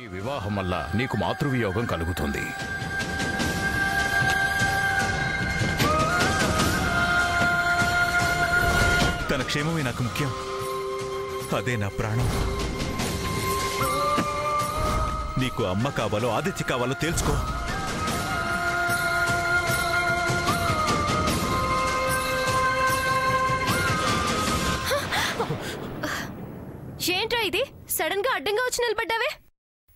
నీ వివాహం వల్ల నీకు మాతృవియోగం కలుగుతుంది. తన క్షేమమే నాకు ముఖ్యం. అదే నా ప్రాణం. నీకు అమ్మ కావాలో ఆదిత్య కావాలో తేల్చుకో. ఏంట్రా ఇది? సడన్ గా అడ్డంగా వచ్చి నిలబడ్డావే?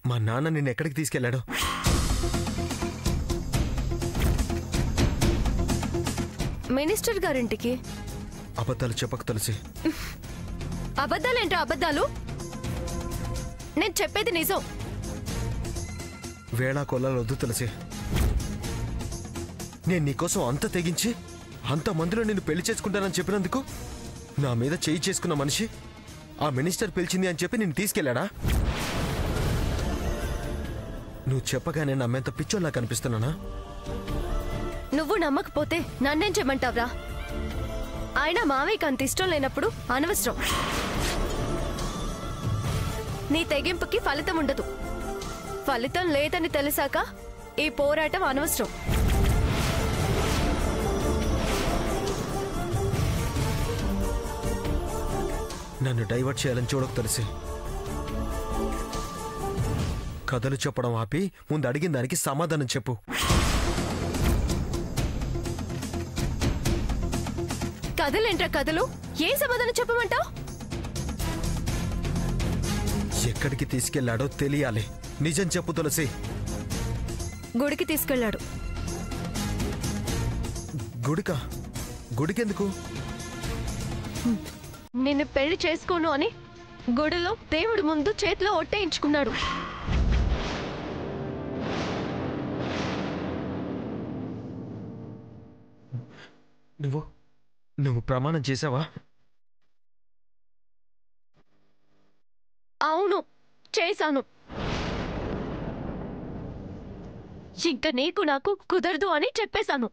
మా నాన్న నిన్ను ఎక్కడికి తీసుకెళ్లాడు? మినిస్టర్ గారింటికి. అబద్ధాలు చెప్పక తులసి. అబద్ధాలేంట్రా అబద్ధాలు? నేను చెప్పేది నిజం. వేళా కొల్లాలు వద్దు తులసి. నేను నీకోసం అంత తెగించి అంతమందిలో నిన్ను పెళ్లి చేసుకుంటానని చెప్పినందుకు నా మీద చేయి చేసుకున్న మనిషి ఆ మినిస్టర్ పిలిచింది అని చెప్పి నిన్ను తీసుకెళ్లాడా? నువ్వు చెప్పగానే నమ్మేంత పిచ్చోళ్ళ కనిపిస్తున్నానా? నువ్వు నమ్మకపోతే నన్నేం చెప్పమంటావ్రా? ఆయన మావయ్యకి అంత ఇష్టం లేనప్పుడు అనవసరం. నీ తెగింపుకి ఫలితం ఉండదు. ఫలితం లేదని తెలిసాక ఈ పోరాటం అనవసరం. నన్ను డైవర్ట్ చేయాలని చూడకు తెలిసి. కథలు చెప్పడం ఆపి ముందు అడిగిన దానికి సమాధానం చెప్పు. కథలేంట్రా కథలు? ఏ సమాధానం చెప్పమంటావు? ఎక్కడికి తీసుకెళ్లాడో తెలియాలి. నిజం చెప్పు తులసి. గుడికి తీసుకెళ్లాడు. గుడికా? గుడికెందుకు? నిన్ను పెళ్లి చేసుకోను అని గుడిలో దేవుడి ముందు చేతిలో ఒట్టేయించుకున్నాడు. నువ్వు ప్రమాణం చేసావా? అవును, చేశాను. ఇంక నీకు నాకు కుదరదు అని చెప్పేశాను.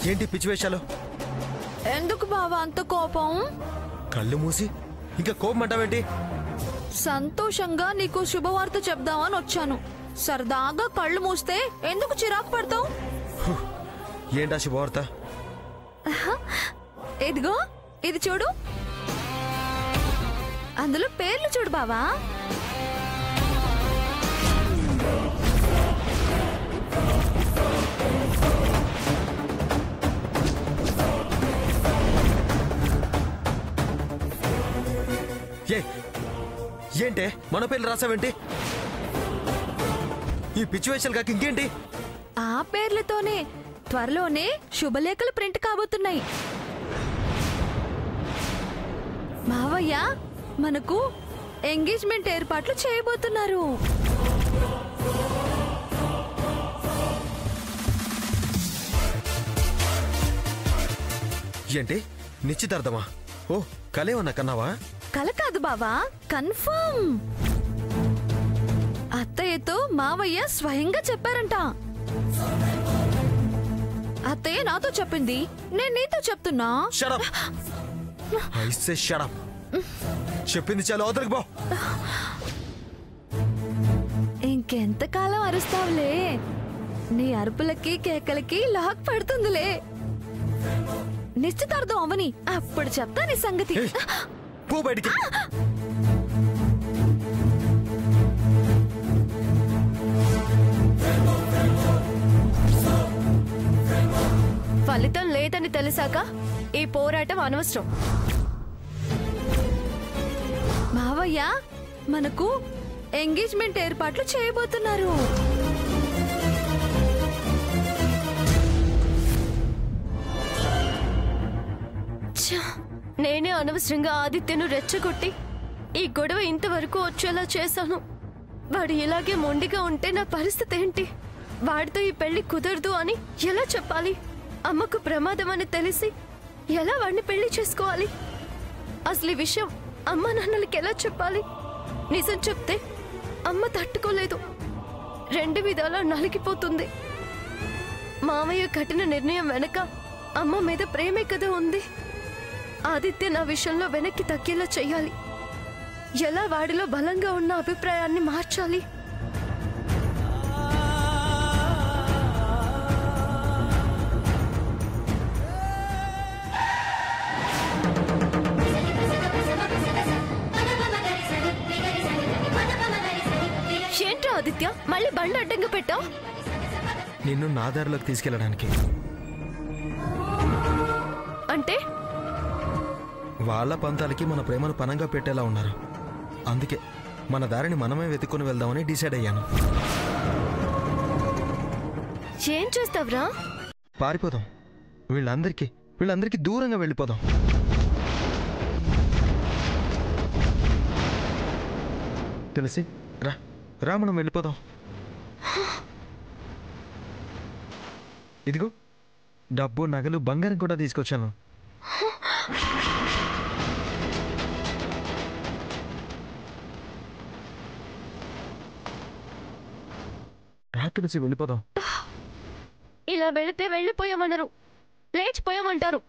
ఏంటి పిచ్చి వేషాలు? ఎందుకు బావా అంత కోపం? కళ్ళు మూసి ఇంకా కోపం అంటావేంటి? సంతోషంగా నీకు శుభవార్త చెప్దామని వచ్చాను. సరదాగా కళ్ళు మూస్తే ఎందుకు చిరాకు పడతావు? ఏంటా శుభవార్త? ఇదిగో ఇది చూడు. అందులో పేర్లు చూడు బావా. ఏంటే మన పేర్లు రాసావేంటి? ఈ పిచ్యువేషన్ కాక ఇంకేంటి? ఆ పేర్లతోనే త్వరలోనే శుభలేఖలు ప్రింట్ కాబోతున్నాయి. మావయ్య మనకు ఎంగేజ్మెంట్ ఏర్పాట్లు చేయబోతున్నారు. ఏంటి నిశ్చితార్థమా? ఓ కలేవన్నా కన్నావా? కల కాదు బావా, కన్ఫర్మ్. అత్తయ్యతో మావయ్య స్వయంగా చెప్పారంట. అత్తయ్య నాతో చెప్పింది, నేను నీతో చెప్తున్నా. Shut up. I say shut up. చెప్పింది చాలు, అవతలికి పో. ఇంకెంతకాలం అరుస్తావులే? నీ అరుపులకి కేకలకి లాక్ పడుతుందిలే. నిశ్చితార్థం అవని అప్పుడు చెప్తా నీ సంగతి. ఏయ్, పో బయటికి. ఫలితం లేదని తెలిసాక ఈ పోరాటం అనవసరం. మావయ్య మనకు ఎంగేజ్మెంట్ ఏర్పాట్లు చేయబోతున్నారు. ఛ, నేనే అనవసరంగా ఆదిత్యను రెచ్చగొట్టి ఈ గొడవ ఇంతవరకు వచ్చేలా చేశాను. వాడు ఇలాగే మొండిగా ఉంటే నా పరిస్థితి ఏంటి? వాడితో ఈ పెళ్లి కుదరదు అని ఎలా చెప్పాలి? అమ్మకు ప్రమాదం అని తెలిసి ఎలా వాడిని పెళ్లి చేసుకోవాలి? అసలు ఈ విషయం అమ్మ నాన్నలకి ఎలా చెప్పాలి? నిజం చెప్తే అమ్మ తట్టుకోలేదు, 2 విధాలా నలిగిపోతుంది. మామయ్య కఠిన నిర్ణయం వెనక అమ్మ మీద ప్రేమే కదా ఉంది. ఆదిత్య నా విషయంలో వెనక్కి తగ్గేలా చెయ్యాలి. ఎలా వాడిలో బలంగా ఉన్న అభిప్రాయాన్ని మార్చాలి? ఏంట్రా ఆదిత్య, మళ్ళీ బండి అడ్డంగా పెట్టావు? నిన్ను నా దారిలోకి తీసుకెళ్ళడానికి. అంటే వాళ్ళ పంతాలకి మన ప్రేమను పనంగా పెట్టేలా ఉన్నారు. అందుకే మన దారిని మనమే వెతుక్కొని వెళ్దామని డిసైడ్ అయ్యాను. ఏం చేస్తావురా? పారిపోదాం. వీళ్ళందరికీ దూరంగా వెళ్ళిపోదాం. తెలిసి రా రా మనం వెళ్ళిపోదాం. ఇదిగో డబ్బు, నగలు, బంగారం కూడా తీసుకొచ్చాను. రా తెలిసి వెళ్ళిపోదాం. ఇలా వెళితే వెళ్ళిపోయామనరు, లేచిపోయామంటారు.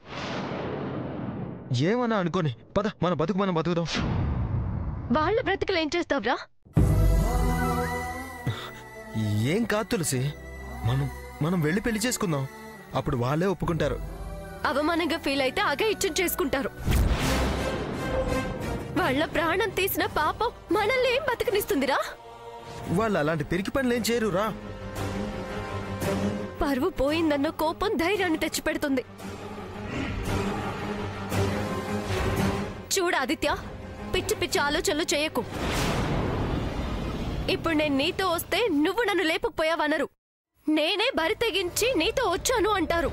ఏమన్నా అనుకోని పద, మన బతుకు మనం బతుకుదాం. వాళ్ళ బ్రతుకులు ఏం చేస్తావురా? ఏం కాదు తులసి, మనం వెళ్ళి పెళ్లి చేసుకుందాం. అప్పుడు వాళ్ళే ఒప్పుకుంటారు. అవమానంగా ఫీల్ అయితే అఘాయిత్యం చేసుకుంటారు. వాళ్ళ ప్రాణం తీసిన పాపం మనల్ని ఏం బతకనిస్తుందిరా? వాళ్ళు అలాంటి పెరికి పనులు ఏం చేయరు. రా. పరువు పోయిందన్న కోపం ధైర్యాన్ని తెచ్చిపెడుతుంది. చూడు ఆదిత్య, పిచ్చి పిచ్చి ఆలోచనలు చేయకు. ఇప్పుడు నేను నీతో వస్తే నువ్వు నన్ను లేపకపోయావనరు, నేనే బరి తెగించి నీతో వచ్చాను అంటారు.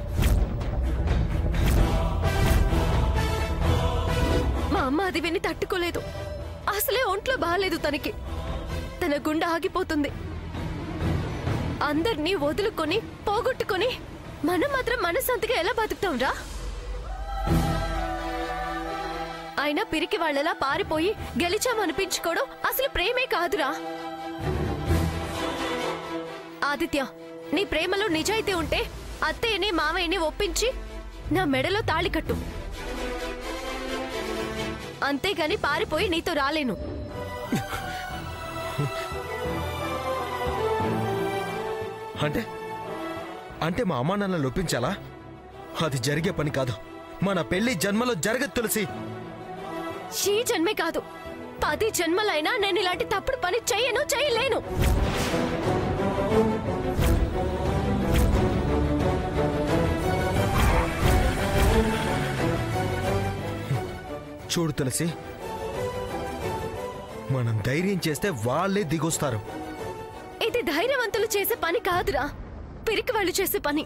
మా అమ్మ అది విని తట్టుకోలేదు. అసలే ఒంట్లో బాగాలేదు తనకి. తన గుండె ఆగిపోతుంది. అందర్నీ వదులుకొని పోగొట్టుకొని మనం మాత్రం మనశ్శాంతిగా ఎలా బతుకుతాం రా? అయినా పిరికి వాళ్ళలా పారిపోయి గెలిచామనిపించుకోవడం అసలు ప్రేమే కాదురా. ఆదిత్య, నీ ప్రేమలో నిజాయితీ ఉంటే అత్తయ్యని మామయ్యని ఒప్పించి నా మెడలో తాళి కట్టు. అంతేగాని పారిపోయి నీతో రాలేను. అంటే మా అమ్మా నాన్నలు ఒప్పించాలా? అది జరిగే పని కాదు. మన పెళ్లి జన్మలో జరగదు తులసి. ఈ జన్మే కాదు, 10 జన్మలైనా నేను ఇలాంటి తప్పుడు పని చేయలేను. చూడు తులసి, మనం ధైర్యం చేస్తే వాళ్ళే దిగొస్తారు. ఇది ధైర్యవంతులు చేసే పని కాదురా, పిరికి వాళ్ళు చేసే పని.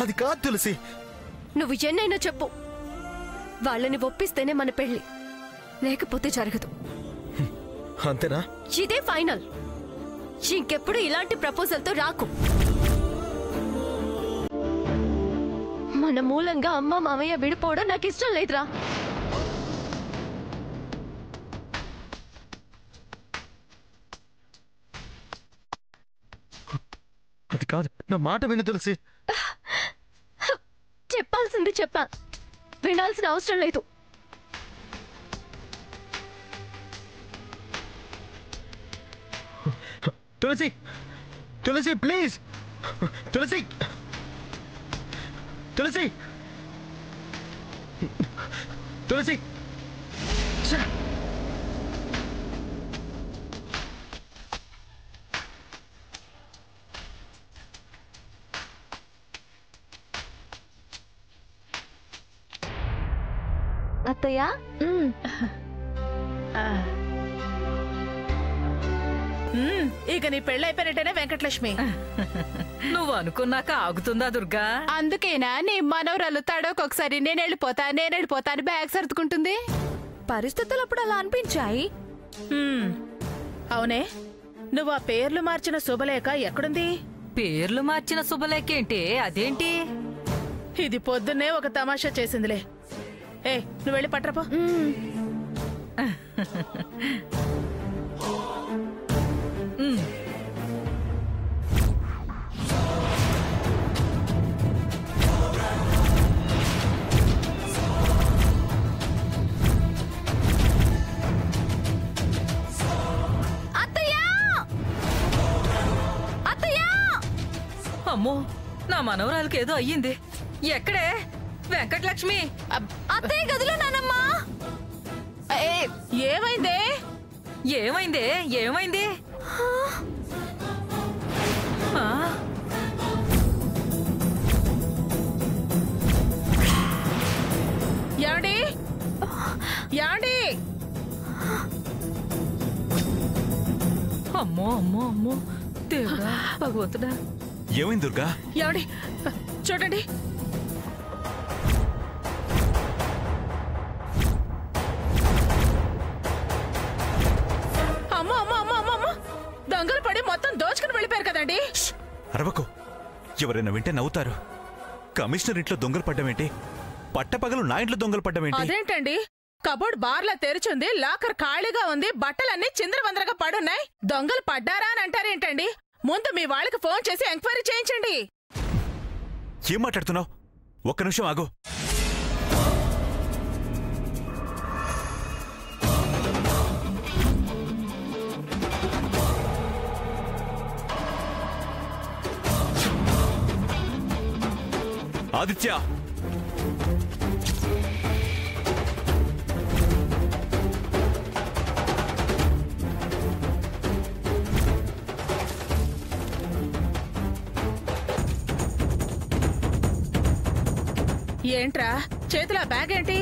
అది కాదు తులసి. నువ్వు ఎన్నైనా చెప్పు, వాళ్ళని ఒప్పిస్తేనే మన పెళ్లి, లేకపోతే జరగదు. అంతేనా? ఇదే ఫైనల్. ఇంకెప్పుడు ఇలాంటి ప్రపోజల్తో రాకు. మన మూలంగా అమ్మ మామయ్య విడిపోవడం నాకు ఇష్టం లేదురా. అది కాదు, నా మాట విను తులసి. చెప్పాల్సింది చెప్పా, వినాల్సిన అవసరం లేదు. తులసి, తులసి ప్లీజ్, తులసి. తులసి తులసి అత్తయ్య ఇక నీ పెళ్ళైపోయినట్టేనే వెంకటలక్ష్మి. నువ్వు అనుకున్నాక ఆగుతుందా దుర్గా? అందుకేనా నీ మనవరాలు తడోకొకసారి నేను వెళ్ళిపోతా అని బ్యాగ్ సర్దుకుంటుంది. పరిస్థితులు అప్పుడు అలా అనిపించాయి. అవునే, నువ్వు ఆ పేర్లు మార్చిన శుభలేఖ ఎక్కడుంది? పేర్లు మార్చిన శుభలేఖేంటి? అదేంటి? ఇది పొద్దున్నే ఒక తమాషా చేసిందిలే. ఏ నువ్వు వెళ్ళి పట్రపో. అమ్మో, నా మనవరాలకి ఏదో అయ్యింది. ఎక్కడే వెంకటలక్ష్మి? అత్తయ్య గదిలో నానమ్మా. ఏమైందే? ఏమైందే? ఏమైంది? యాండి యాండి! అమ్మో అమ్మో అమ్మో, దేవుడా భగవంతుడా! ఏమైంది దుర్గా? యాండి చూడండి. అమ్మో అమ్మో అమ్మో అమ్మో అమ్మో! దొంగలు పడి మొత్తం దోచుకుని వెళ్ళిపోయారు కదండి. అరవకు, ఎవరైనా వింటే నవ్వుతారు. కమిషనర్ ఇంట్లో దొంగలు పడ్డమేంటి? పట్టపగలు నా ఇంట్లో దొంగలు పడ్డమేంటి? అదేంటండి, కబోర్డ్ బార్లా తెరిచుంది, లాకర్ ఖాళీగా ఉంది, బట్టలన్నీ చిందరవందరగా పడున్నాయి. దొంగలు పడ్డారా అని అంటారేంటండి? ముందు మీ వాళ్ళకి ఫోన్ చేసి ఎంక్వైరీ చేయించండి. ఏం మాట్లాడుతున్నావు? ఒక్క నిమిషం ఆగు. ఆదిత్య, ఏంట్రా చేతిలో బ్యాగ్ ఏంటి?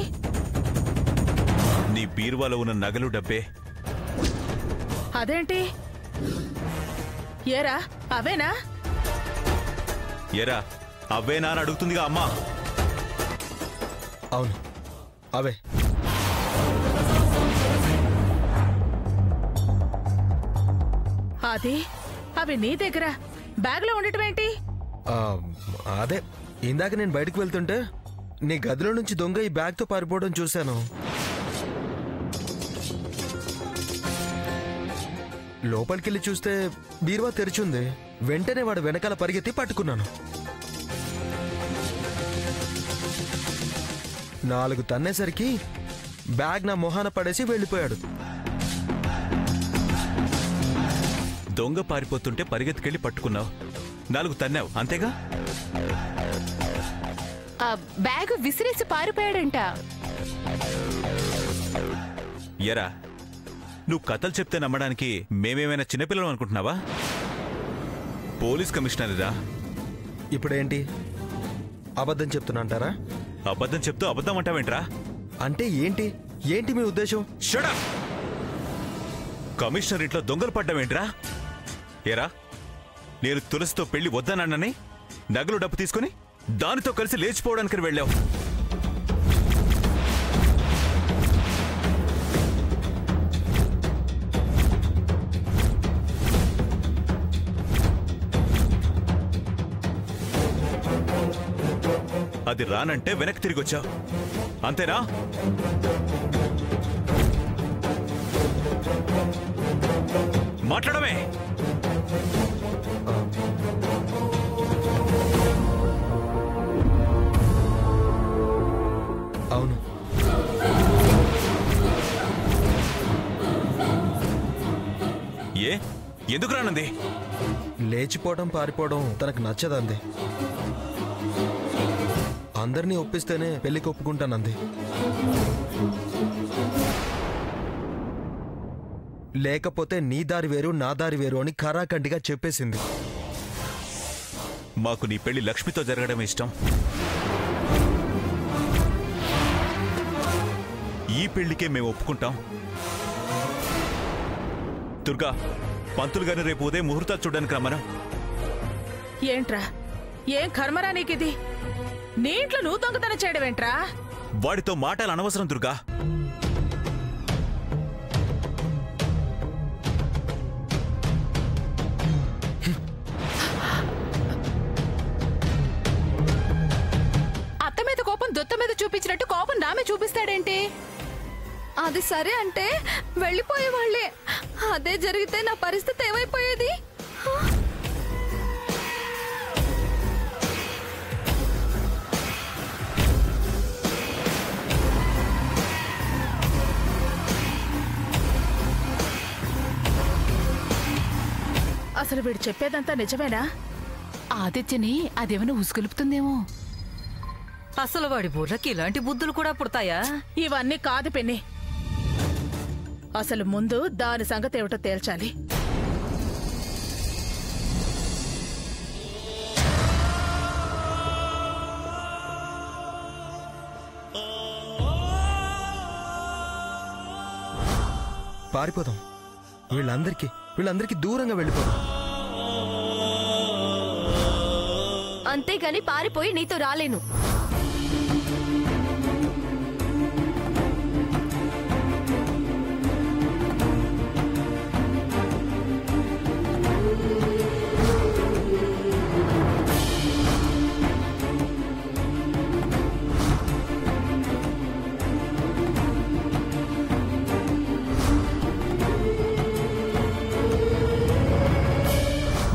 నీ బీరువాలో ఉన్న నగలు డబ్బే. అదేంటి? ఏరా అవేనా? ఎరా అవ్వేనా అని అడుగుతుందిగా అమ్మా. అవును అవే. అది అవి నీ దగ్గర బ్యాగ్లో ఉండటం ఏంటి? అదే ఇందాక నేను బయటకు వెళ్తుంటే నీ గదిలో నుంచి దొంగ ఈ బ్యాగ్తో పారిపోవడం చూశాను. లోపలికెళ్ళి చూస్తే బీరువా తెరిచుంది. వెంటనే వాడు వెనకాల పరిగెత్తి పట్టుకున్నాను. 4 తన్నేసరికి బ్యాగ్ నా మొహాన పడేసి వెళ్ళిపోయాడు. దొంగ పారిపోతుంటే పరిగెత్తుకెళ్ళి పట్టుకున్నావు, 4 తన్నావు, అంతేగా? బ్యాగ్ విసిరేసి పారిపోయాడంట. ఎరా, నువ్వు కథలు చెప్తే నమ్మడానికి మేమేమైనా చిన్నపిల్లలు అనుకుంటున్నావా? పోలీస్ కమిషనర్దా. ఇప్పుడేంటి అబద్ధం చెప్తున్నా అంటారా? అబద్ధం చెప్తూ అబద్ధం అంటావేంట్రా? అంటే ఏంటి ఏంటి మీ ఉద్దేశం? Shut up! కమిషనర్ ఇంట్లో దొంగలు పడ్డావేంట్రా? ఏరా, నేను తులసితో పెళ్లి వద్దనని నగలు డబ్బు తీసుకుని దానితో కలిసి లేచిపోవడానికి వెళ్ళావు. అది రానంటే వెనక్కి తిరిగి వచ్చావు, అంతేనా? మాట్లాడమే. అవును. ఎందుకు రానంది? లేచిపోవడం పారిపోవడం తనకు నచ్చదంది. అందరినీ ఒప్పిస్తేనే పెళ్లికి ఒప్పుకుంటానంది. లేకపోతే నీ దారి వేరు నా దారి వేరు అని ఖరాఖండిగా చెప్పేసింది. మాకు నీ పెళ్లి లక్ష్మితో జరగడం ఇష్టం. ఈ పెళ్లికే మేము ఒప్పుకుంటాం. దుర్గా, పంతులు గారిని రేపు ఉదయం ముహూర్తాలు చూడడానికి రమ్మను. ఏంట్రా, ఏం కర్మరా నీకిది? నీ ఇంట్లో నువ్వు దొంగతనం చేయడం ఏంట్రా? వాడితో మాటలు అనవసరం దుర్గా. అత్త మీద కోపం దొత్త మీద చూపించినట్టు కోపం నామే చూపిస్తాడేంటి? అది సరే అంటే వెళ్ళిపోయేవాళ్లే. అదే జరిగితే నా పరిస్థితి ఏమైపోయేది? అసలు వీడు చెప్పేదంతా నిజమేనా? ఆదిత్యని అదేమైనా ఉసుగొలుపుతుందేమో. అసలు వాడి బుర్రకి ఇలాంటి బుద్ధులు కూడా పుడతాయా? ఇవన్నీ కాదు పిన్ని. అసలు ముందు దాని సంగతి ఏమిటో తేల్చాలి. పారిపోదాం. వీళ్ళందరికీ దూరంగా వెళ్ళిపోదాం. అంతేగాని పారిపోయి నీతో రాలేను.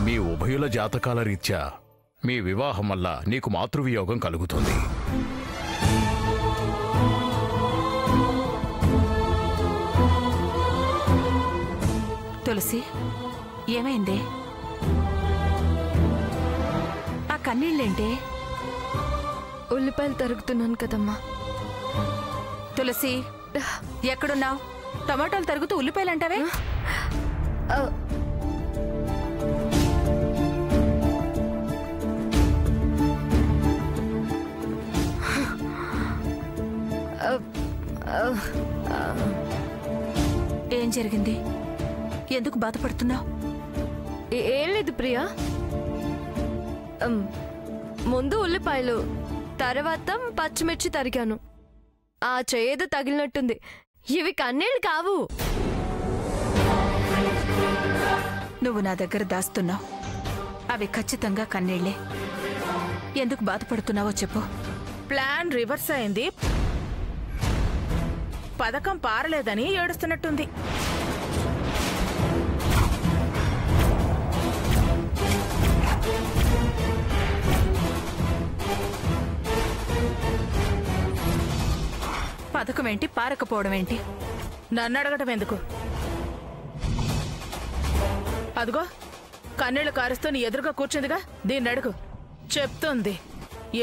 మీ ఉభయుల జాతకాల రీత్యా మీ వివాహం వల్ల నీకు మాతృవియోగం కలుగుతుంది. తులసి, ఏమైందే? ఆ కన్నీళ్ళేంటే? ఉల్లిపాయలు తరుగుతున్నాను కదమ్మా. తులసి, ఎక్కడున్నావు? టమాటాలు తరుగుతూ ఉల్లిపాయలు అంటావే? ఏం జరిగింది? ఎందుకు బాధపడుతున్నావు? ఏం లేదు ప్రియా. ముందు ఉల్లిపాయలు, తర్వాత పచ్చిమిర్చి తరిగాను. ఆ చేదు తగిలినట్టుంది. ఇవి కన్నీళ్ళు కావు. నువ్వు నా దగ్గర దాస్తున్నావు. అవి ఖచ్చితంగా కన్నీళ్లే. ఎందుకు బాధపడుతున్నావో చెప్పు. ప్లాన్ రివర్స్ అయింది. పథకం పారలేదని ఏడుస్తున్నట్టుంది. పథకం ఏంటి, పారకపోవడం ఏంటి? నన్ను అడగటం ఎందుకు? అదిగో కన్నీళ్లు కారుస్తూ నీ ఎదురుగా కూర్చుందిగా, దీన్ని అడుగు. చెప్తుంది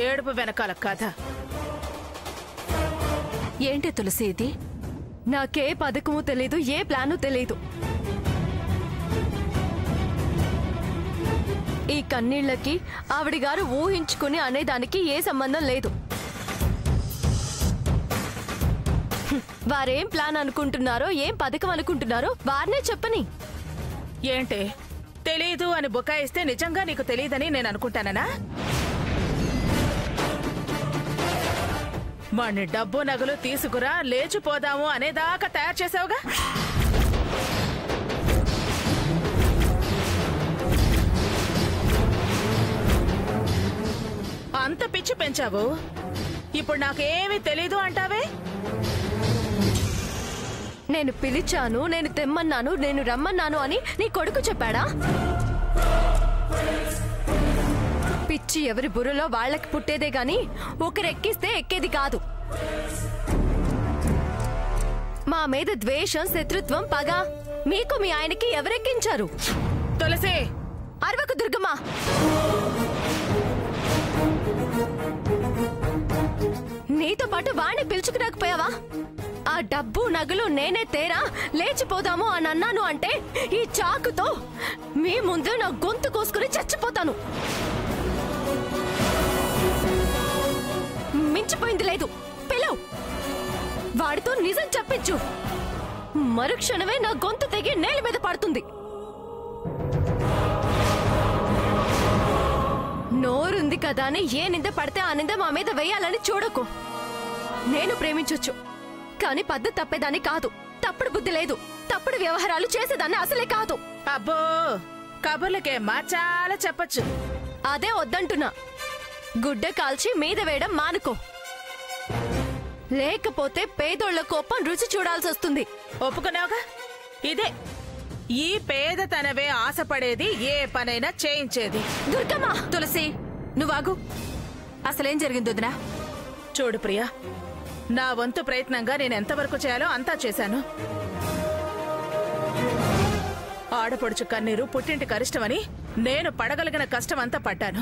ఏడుపు వెనకాల కథ. ఏంటి తులసి ఇది? నాకే పథకము తెలీదు, ఏ ప్లాను తెలీదు. ఈ కన్నీళ్లకి ఆవిడ గారు ఊహించుకుని అనేదానికి ఏ సంబంధం లేదు. వారేం ప్లాన్ అనుకుంటున్నారో, ఏం పథకం అనుకుంటున్నారో వారినే చెప్పని. ఏంటే తెలీదు అని బుకాయిస్తే నిజంగా నీకు తెలీదని నేను అనుకుంటానా? వాణ్ణి డబ్బు నగలు తీసుకురా, లేచిపోదాము అనేదాకా తయారు చేసావుగా. అంత పిచ్చి పెంచావు. ఇప్పుడు నాకేమీ తెలీదు అంటావే? నేను పిలిచాను, నేను తెమ్మన్నాను, నేను రమ్మన్నాను అని నీ కొడుకు చెప్పాడా? పిచ్చి ఎవరి బుర్రలో వాళ్ళకి పుట్టేదే గాని ఒకరెక్కిస్తే ఎక్కేది కాదు. మా మీద ద్వేషం, శత్రుత్వం, పగ మీకు మీ ఆయనకి ఎవరెక్కించారు? తులసి, అరవకు దుర్గమ్మ. నీతో పాటు వాణ్ణి పిలుచుకురాకపోయావా? ఆ డబ్బు నగలు నేనే తేరా లేచిపోదాము అని అన్నాను అంటే ఈ చాకుతో మీ ముందు నా గొంతు కోసుకుని చచ్చిపోతాను. మించిపోయింది లేదు, పిలవు. వాడితో నిజం చెప్పించు. మరుక్షణమే నా గొంతు తెగి నేల మీద పడుతుంది. నోరుంది కదా అని ఏ నింద పడితే ఆ నింద మా మీద వేయాలని చూడకు. నేను ప్రేమించొచ్చు, కానీ పద్ధతి తప్పేదాన్ని కాదు. తప్పుడు బుద్ధి లేదు, తప్పుడు వ్యవహారాలు చేసేదాన్ని అసలే కాదు. అబ్బో, కబుర్లకేమ్మా చాలా చెప్పచ్చు. అదే వద్దంటున్నా. గుడ్డ కాల్చి మీద వేయడం మానుకో, లేకపోతే పేదోళ్ల కోపం రుచి చూడాల్సి వస్తుంది. ఒప్పుకున్నావుగా? ఇదే ఈ పేదతనవే ఆశపడేది, ఏ పనైనా చేయించేది. దుర్గమ్మ! తులసి, నువ్వాగు. అసలేం జరిగింది వదినా? చూడు ప్రియా, నా వంతు ప్రయత్నంగా నేను ఎంతవరకు చేయాలో అంతా చేశాను. ఆడపడుచు కన్నీరు పుట్టింటి కరిష్టమని నేను పడగలిగిన కష్టం అంతా పడ్డాను.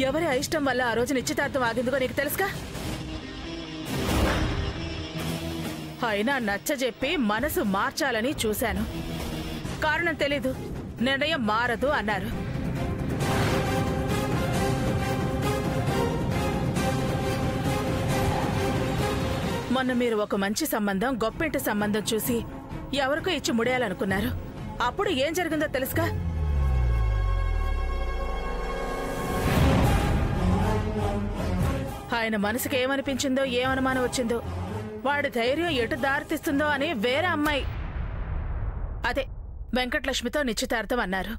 ఎవరి అయిష్టం వల్ల ఆ రోజు నిశ్చితార్థం ఆగిందిగో నీకు తెలుసుగా. అయినా నచ్చజెప్పి మనసు మార్చాలని చూశాను. కారణం తెలీదు, నిర్ణయం మారదు అన్నారు. మొన్న మీరు ఒక మంచి సంబంధం, గొప్పింటి సంబంధం చూసి ఎవరికో ఇచ్చి ముడేయాలనుకున్నారు. అప్పుడు ఏం జరిగిందో తెలుసుగా. ఆయన మనసుకి ఏమనిపించిందో, ఏమనుమానం వచ్చిందో, వాడి ధైర్యం ఎటు దారితీస్తుందో అని వేరే అమ్మాయి, అదే వెంకటలక్ష్మితో నిశ్చితార్థం అన్నారు.